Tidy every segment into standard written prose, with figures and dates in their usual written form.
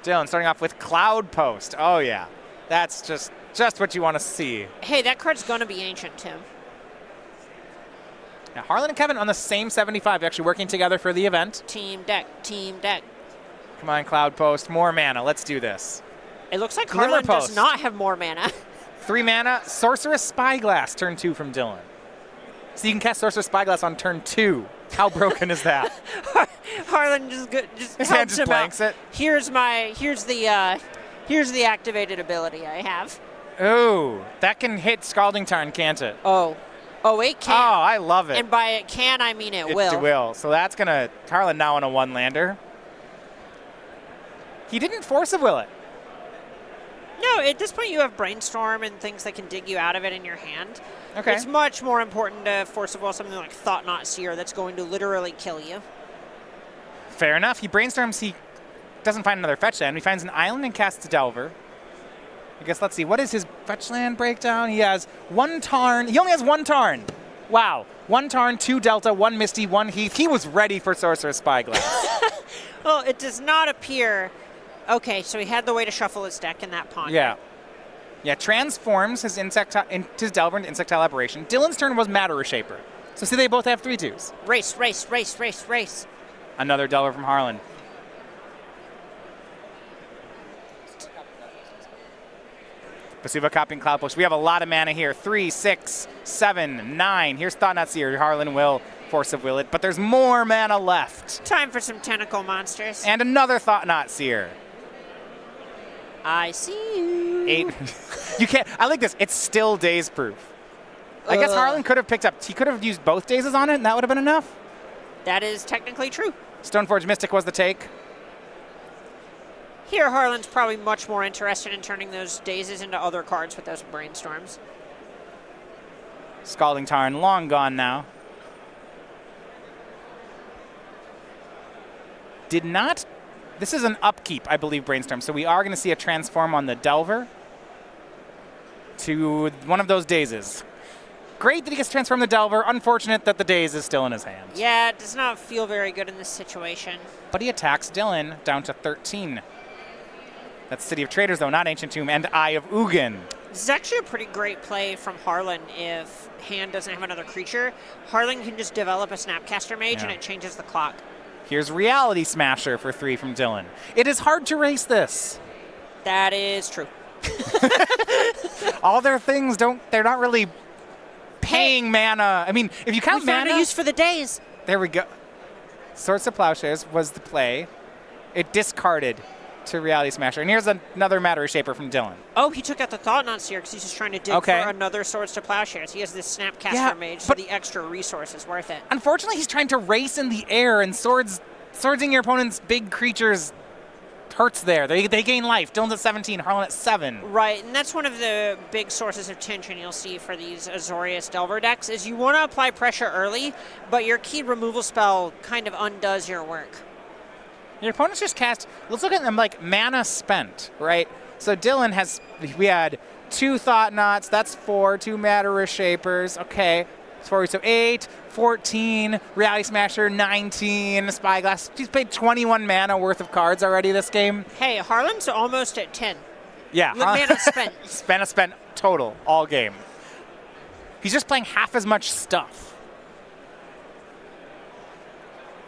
Dylan starting off with Cloud Post. Oh, yeah. That's just what you want to see. Hey, that card's going to be ancient, Tim. Now, Harlen and Kevin on the same 75, actually working together for the event. Team deck, team deck. Come on, Cloud Post. More mana. Let's do this. It looks like Glimmer Harlen Post. does not have more mana. 3 mana, Sorceress Spyglass, turn 2 from Dylan. So you can cast Sorceress Spyglass on turn 2. How broken is that? Harlen just His helps hand just him blanks out. it. Here's the activated ability I have. Ooh, that can hit Scalding Tarn, can't it? Oh, it can. Oh, I love it. And by it can, I mean it will. It will. So that's going to... Harlen now on a 1-lander. He didn't force a will it. No, at this point you have Brainstorm and things that can dig you out of it in your hand. Okay. It's much more important to force of will something like Thought-Knot Seer that's going to literally kill you. Fair enough. He brainstorms. He doesn't find another fetch land. He finds an island and casts a Delver. I guess let's see. What is his fetch land breakdown? He has 1 Tarn. He only has 1 Tarn. Wow. 1 Tarn, 2 Delta, 1 Misty, 1 Heath. He was ready for Sorcerer's Spyglass. Well, it does not appear... Okay, so he had the way to shuffle his deck in that pond. Yeah. Yeah, transforms his his Delver into Insectile Aberration. Dylan's turn was Matter Shaper. So see, they both have 3/2s. Race, race, race, race, race. Another Delver from Harlen. Basuva copying Cloud Post. We have a lot of mana here. 3, 6, 7, 9. Here's Thought-Knot Seer. Harlen will Force of Will it, but there's more mana left. Time for some tentacle monsters. And another Thought-Knot Seer. I see you. 8. You can't. I like this. It's still daze proof. I guess Harlen could have picked up. He could have used both dazes on it, and that would have been enough. That is technically true. Stoneforge Mystic was the take. Here, Harlan's probably much more interested in turning those dazes into other cards with those brainstorms. Scalding Tarn, long gone now. Did not. This is an upkeep, I believe, Brainstorm. So we are going to see a transform on the Delver to one of those dazes. Great that he gets transformed the Delver. Unfortunate that the daze is still in his hand. Yeah, it does not feel very good in this situation. But he attacks Dylan down to 13. That's City of Traders, though, not Ancient Tomb, and Eye of Ugin. This is actually a pretty great play from Harlen if hand doesn't have another creature. Harlen can just develop a Snapcaster Mage and it changes the clock. Here's Reality Smasher for 3 from Dylan. It is hard to race this. That is true. All their things they're not really paying mana. I mean, if you count we found mana. a use for the days. There we go. Swords of Plowshares was the play. It discarded to Reality Smasher. And here's another Matter Shaper from Dylan. Oh, he took out the Thought-Knot Seer because he's just trying to dig for another Swords to Plowshares. He has this Snapcaster Mage, so the extra resource is worth it. Unfortunately, he's trying to race in the air, and swordsing your opponent's big creatures hurts there. They gain life. Dylan's at 17, Harlen at 7. Right, and that's one of the big sources of tension you'll see for these Azorius Delver decks, is you want to apply pressure early, but your key removal spell kind of undoes your work. Your opponent's just cast, let's look at them like mana spent, right? So Dylan we had 2 Thought-Knots, that's 4, 2 Matter Shapers, okay. So 8, 14, Reality Smasher, 19, Spyglass. He's played 21 mana worth of cards already this game. Hey, Harlen's almost at 10. Yeah. Mana spent. spent total, all game. He's just playing half as much stuff.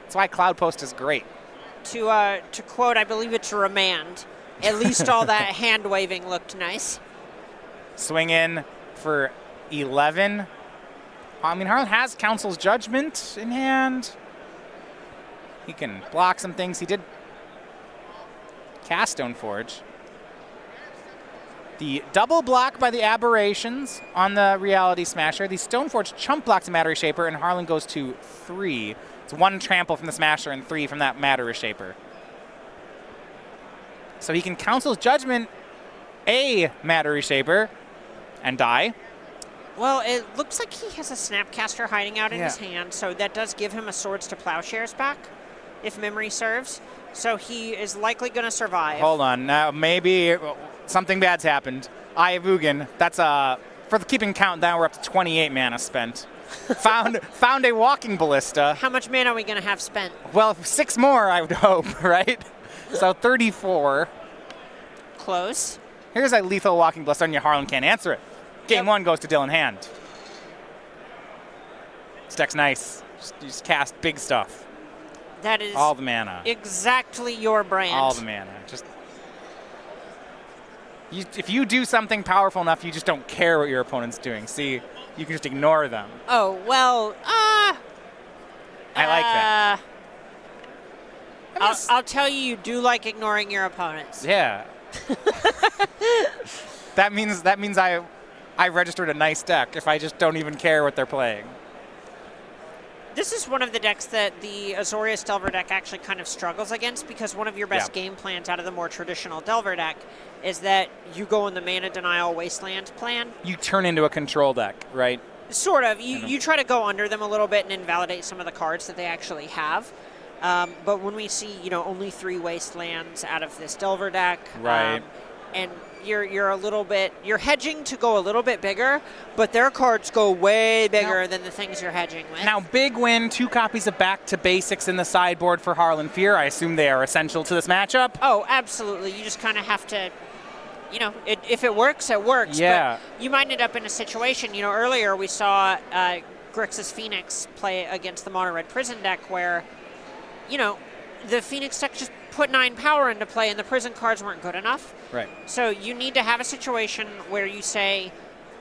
That's why Cloud Post is great. To quote, I believe it's Remand. At least all that hand waving looked nice. Swing in for 11. I mean, Harlen has Council's Judgment in hand. He can block some things. He did cast Stoneforge. The double block by the Aberrations on the Reality Smasher. The Stoneforge chump blocks the Matter Shaper, and Harlen goes to 3. It's 1 trample from the Smasher and 3 from that Matter Shaper. So he can Council's Judgment a Matter Shaper and die. Well, it looks like he has a Snapcaster hiding out in his hand, so that does give him a Swords to Plowshares back, if memory serves. So he is likely going to survive. Hold on. Now, maybe something bad's happened. Eye of Ugin. That's for the keeping count down, we're up to 28 mana spent. found a Walking Ballista. How much mana are we going to have spent? Well, 6 more, I would hope, right? So 34. close. Here's a lethal Walking Blast on you. Harlen can't answer it. Game 1 goes to Dylan Hand. This deck's nice. You just cast big stuff. That is all the mana. Exactly your brand. All the mana. Just if you do something powerful enough, you just don't care what your opponent's doing. See, you can just ignore them. Oh, well, I like that. I'll tell you do like ignoring your opponents. Yeah. that means I registered a nice deck if I just don't even care what they're playing. This is one of the decks that the Azorius Delver deck actually kind of struggles against, because one of your best game plans out of the more traditional Delver deck is that you go in the Mana Denial Wasteland plan. You turn into a control deck, right? Sort of. You try to go under them a little bit and invalidate some of the cards that they actually have. But when we see, only 3 Wastelands out of this Delver deck, right, and you're hedging to go a little bit bigger, but their cards go way bigger than the things you're hedging with. Now, big win, 2 copies of Back to Basics in the sideboard for Harlen Fear. I assume they are essential to this matchup. Oh, absolutely. You just kind of have to, if it works, it works. Yeah. But you might end up in a situation, earlier we saw Grixis Phoenix play against the Mono Red Prison deck where, the Phoenix deck just put 9 power into play and the prison cards weren't good enough. Right. So you need to have a situation where you say,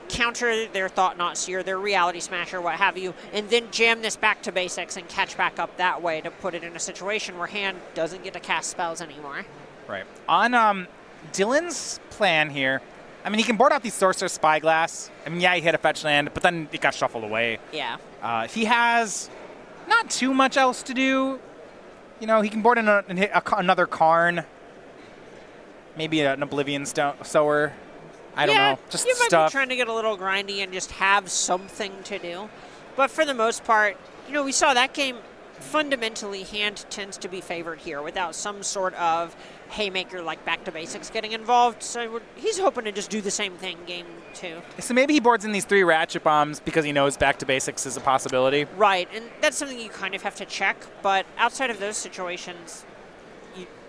counter their Thought-Knot Seer, their Reality Smasher, what have you, and then jam this Back to Basics and catch back up that way to put it in a situation where hand doesn't get to cast spells anymore. Right. On Dylan's plan here, he can board out these Sorcerer's Spyglass. He hit a fetch land, but then it got shuffled away. Yeah. He has not too much else to do. He can board in and hit another Karn. Maybe an Oblivion Sower. I don't know. Just you might stuff. be trying to get a little grindy and just have something to do. But for the most part, we saw that game. Fundamentally, hand tends to be favored here without some sort of haymaker like Back to Basics getting involved. So he's hoping to just do the same thing game 2. So maybe he boards in these 3 Ratchet Bombs because he knows Back to Basics is a possibility. Right, and that's something you kind of have to check. But outside of those situations,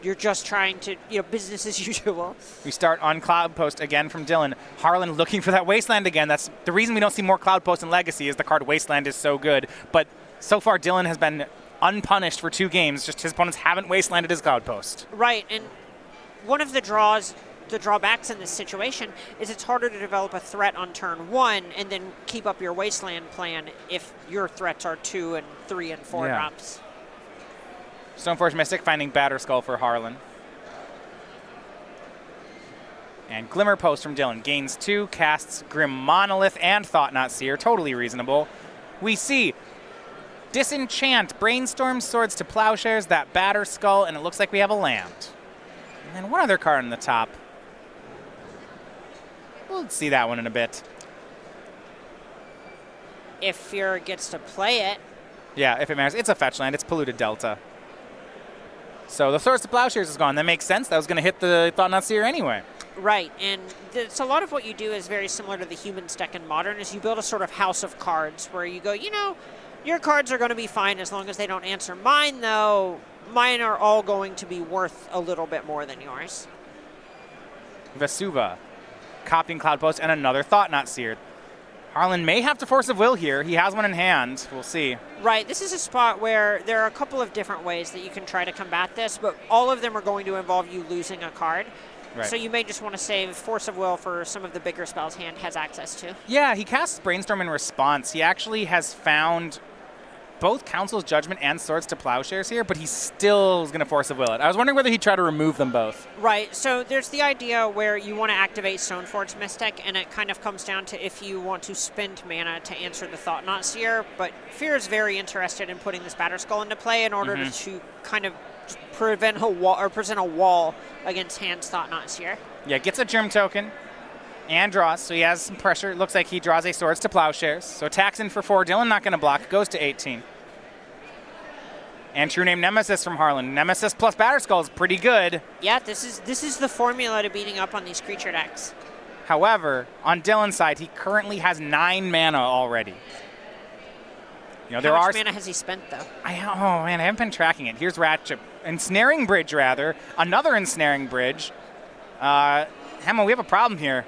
you're just trying to, business as usual. We start on Cloud Post again from Dylan. Harlen looking for that Wasteland again. That's the reason we don't see more Cloud Post in Legacy is the card Wasteland is so good. But so far, Dylan has been unpunished for 2 games. Just his opponents haven't Wastelanded his Cloud Post. Right, and one of the drawbacks in this situation is it's harder to develop a threat on turn 1 and then keep up your Wasteland plan if your threats are 2 and 3 and 4 drops. Stoneforge Mystic finding Batter Skull for Harlen. And Glimmer Post from Dylan. Gains 2, casts Grim Monolith and Thought-Knot Seer. Totally reasonable. We see Disenchant, Brainstorm Swords to Plowshares, that Batter Skull, and it looks like we have a land. And then one other card on the top. We'll see that one in a bit. If Fear gets to play it. Yeah, if it matters. It's a fetch land. It's Polluted Delta. So the Swords to Plowshares is gone. That makes sense. That was going to hit the Thought-Knot Seer anyway. Right, and a lot of what you do is very similar to the Humans deck in Modern, is you build a sort of house of cards where you go, your cards are going to be fine as long as they don't answer mine, though. Mine are all going to be worth a little bit more than yours. Vesuva, copying Cloud Post, and another Thought-Knot Seer. Harlen may have to Force of Will here. He has one in hand. We'll see. Right. This is a spot where there are a couple of different ways that you can try to combat this, but all of them are going to involve you losing a card. Right. So you may just want to save Force of Will for some of the bigger spells hand has access to. Yeah, he casts Brainstorm in response. He actually has found both Council's Judgment and Swords to Plowshares here, but he still is going to Force of Will it. I was wondering whether he'd try to remove them both. Right, so there's the idea where you want to activate Stoneforge Mystic, and it kind of comes down to if you want to spend mana to answer the Thought-Knot Seer, but Fear is very interested in putting this Batter Skull into play in order to kind of prevent a wall or present a wall against hand's Thought-Knot Seer. Yeah, gets a Germ Token and draws, so he has some pressure. It looks like he draws a Swords to Plowshares. So attacks in for 4. Dylan not going to block. Goes to 18. And True Name Nemesis from Harlen. Nemesis plus Batter Skull is pretty good. Yeah, this is the formula to beating up on these creature decks. However, on Dylan's side, he currently has 9 mana already. How much mana has he spent, though? I haven't been tracking it. Here's Ratchet. Ensnaring Bridge, rather. Another Ensnaring Bridge. Hema, we have a problem here.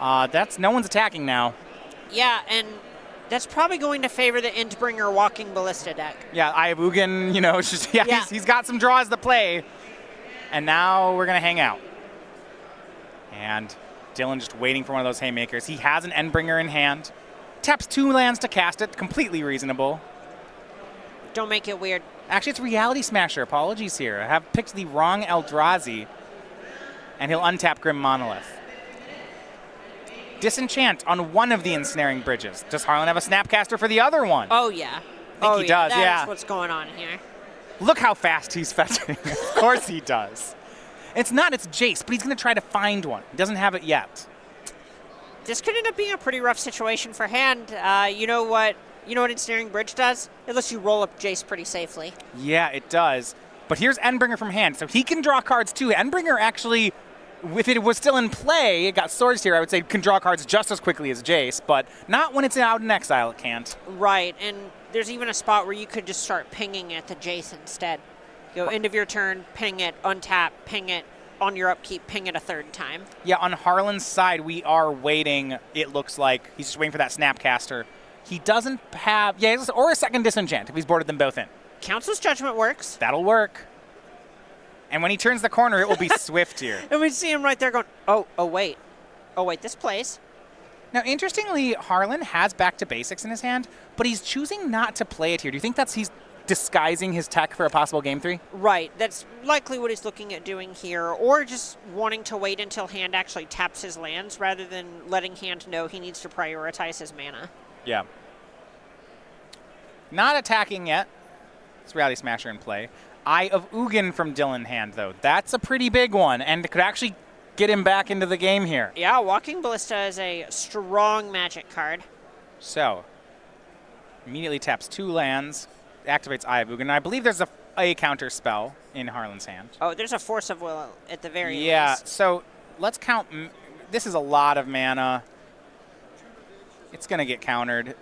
No one's attacking now. Yeah, and that's probably going to favor the Endbringer Walking Ballista deck. Yeah, I have Ugin, it's just, Yeah. he's got some draws to play. And now we're going to hang out. And Dylan just waiting for one of those haymakers. He has an Endbringer in hand. Taps 2 lands to cast it. Completely reasonable. Don't make it weird. Actually, it's Reality Smasher. Apologies here. I have picked the wrong Eldrazi. And he'll untap Grim Monolith. Disenchant on one of the Ensnaring Bridges. Does Harlen have a Snapcaster for the other one? Oh, yeah. I think he does, yeah. That's what's going on here. Look how fast he's fetching. Of course he does. It's Jace, but he's going to try to find one. He doesn't have it yet. This could end up being a pretty rough situation for hand. You know what Ensnaring Bridge does? It lets you roll up Jace pretty safely. Yeah, it does. But here's Endbringer from hand, so he can draw cards too. Endbringer actually, if it was still in play, it got swords here, I would say can draw cards just as quickly as Jace, but not when it's out in exile, it can't. Right, and there's even a spot where you could just start pinging at the Jace instead. Go end of your turn, ping it, untap, ping it, on your upkeep, ping it a third time. Yeah, on Harlan's side, we are waiting, it looks like. He's just waiting for that Snapcaster. He doesn't have, or a second Disenchant if he's boarded them both in. Council's Judgment works. That'll work. And when he turns the corner, it will be Swift here. And we see him right there going, oh, wait, this plays. Now, interestingly, Harlen has Back to Basics in his hand, but he's choosing not to play it here. Do you think he's disguising his tech for a possible Game 3? Right. That's likely what he's looking at doing here, or just wanting to wait until hand actually taps his lands rather than letting hand know he needs to prioritize his mana. Yeah. Not attacking yet. It's Reality Smasher in play. Eye of Ugin from Dylan hand, though. That's a pretty big one, and could actually get him back into the game here. Yeah, Walking Ballista is a strong Magic card. So, immediately taps 2 lands, activates Eye of Ugin. I believe there's a counter spell in Harlan's hand. Oh, there's a Force of Will at the very least. Yeah, so let's count. This is a lot of mana. It's going to get countered.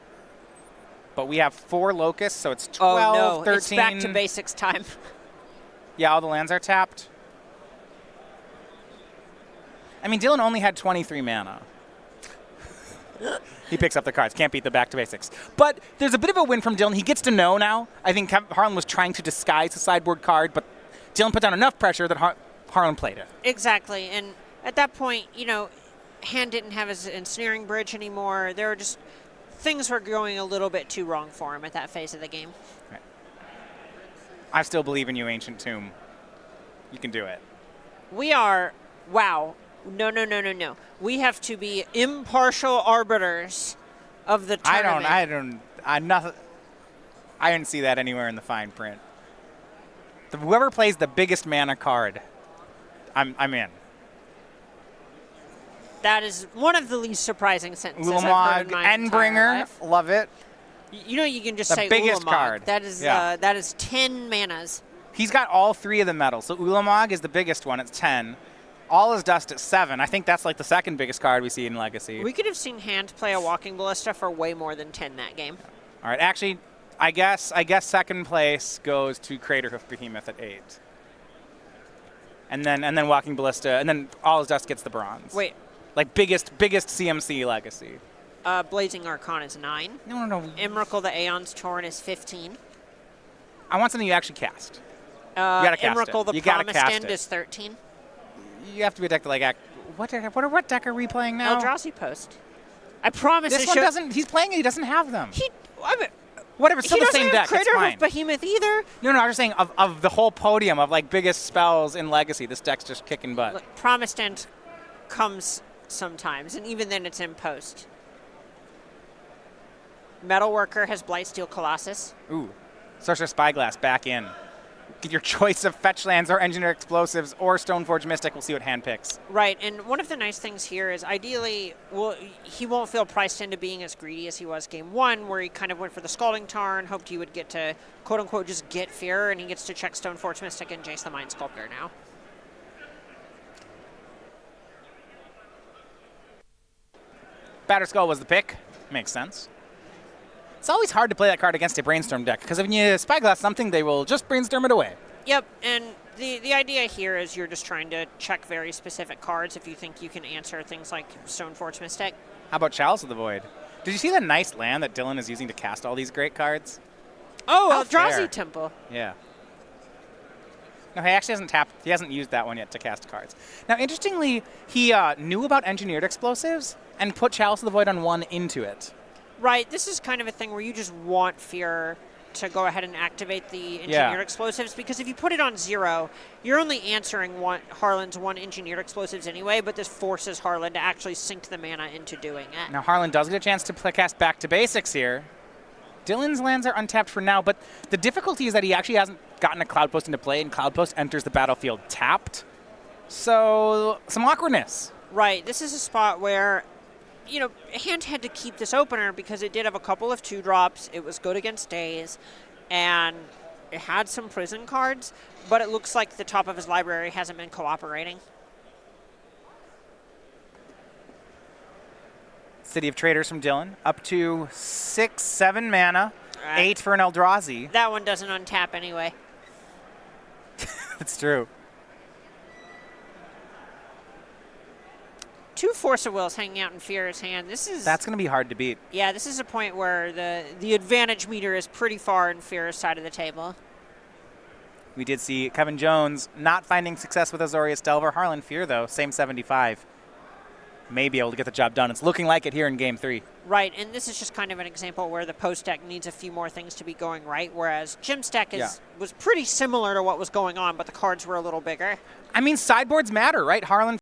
But we have 4 locusts, so it's 12, 13. It's Back to Basics time. Yeah, all the lands are tapped. I mean, Dylan only had 23 mana. He picks up the cards. Can't beat the Back to Basics. But there's a bit of a win from Dylan. He gets to know now. I think Harlen was trying to disguise the sideboard card, but Dylan put down enough pressure that Harlen played it. Exactly. And at that point, hand didn't have his Ensnaring Bridge anymore. There were just things were going a little bit too wrong for him at that phase of the game. Right. I still believe in you, Ancient Tomb. You can do it. We are, wow. No. We have to be impartial arbiters of the tournament. I didn't see that anywhere in the fine print. Whoever plays the biggest mana card, I'm in. That is one of the least surprising sentences I've heard in my entire life. Love it. You can just say the biggest Ulamog. card. That is 10 manas. He's got all 3 of the metals. So Ulamog is the biggest one. It's 10. All is Dust at 7. I think that's like the second biggest card we see in Legacy. We could have seen hand play a Walking Ballista for way more than 10 that game. All right. Actually, I guess second place goes to Craterhoof Behemoth at 8. And then Walking Ballista, and then All is Dust gets the bronze. Wait. Like biggest CMC Legacy. Blazing Archon is 9. No. Emrakul the Aeon's Torrent is 15. I want something you actually cast. You gotta cast Emrakul it. the Promised End is 13. You have to be a deck to like act. What deck are we playing now? Eldrazi Post. I promise this one doesn't. He's playing it. He doesn't have them. Whatever. It's still the same deck. It's fine. Behemoth either. No. I'm just saying of the whole podium of like biggest spells in Legacy. This deck's just kicking butt. Look, Promised End comes sometimes, and even then it's in Post. Metalworker has Blightsteel Colossus. Ooh. Sorcerer Spyglass back in. Get your choice of fetch lands or engineer explosives or Stoneforge Mystic. We'll see what hand picks. Right, and one of the nice things here is ideally, he won't feel priced into being as greedy as he was game 1, where he kind of went for the Scalding Tarn, hoped he would get to, quote-unquote, just get fear, and he gets to check Stoneforge Mystic and Jace the Mind Sculptor now. Batterskull was the pick. Makes sense. It's always hard to play that card against a Brainstorm deck, because if you Spyglass something, they will just brainstorm it away. Yep, and The idea here is you're just trying to check very specific cards if you think you can answer things like Stoneforge Mystic. How about Chalice of the Void? Did you see the nice land that Dylan is using to cast all these great cards? Oh, How Eldrazi fair. Temple. Yeah. No, he actually hasn't tapped. He hasn't used that one yet to cast cards. Now, interestingly, he knew about engineered explosives and put Chalice of the Void on 1 into it. Right. This is kind of a thing where you just want Fear to go ahead and activate the engineered explosives, because if you put it on 0, you're only answering Harlen's 1 engineered explosives anyway, but this forces Harlen to actually sink the mana into doing it. Now, Harlen does get a chance to cast Back to Basics here. Dylan's lands are untapped for now, but the difficulty is that he actually hasn't gotten a Cloud Post into play, and Cloud Post enters the battlefield tapped. So, some awkwardness. Right. This is a spot where, Hand had to keep this opener because it did have a couple of 2-drops. It was good against Daze, and it had some prison cards, but it looks like the top of his library hasn't been cooperating. City of Traders from Dylan, up to 6, 7 mana, 8 for an Eldrazi. That one doesn't untap anyway. That's true. 2 Force of Wills hanging out in Fear's hand. That's going to be hard to beat. Yeah, this is a point where the advantage meter is pretty far in Fear's side of the table. We did see Kevin Jones not finding success with Azorius Delver. Harlen Fear, though, same 75. May be able to get the job done. It's looking like it here in Game 3. Right, and this is just kind of an example where the post deck needs a few more things to be going right, whereas Jim's deck was pretty similar to what was going on, but the cards were a little bigger. I mean, sideboards matter, right? Harlen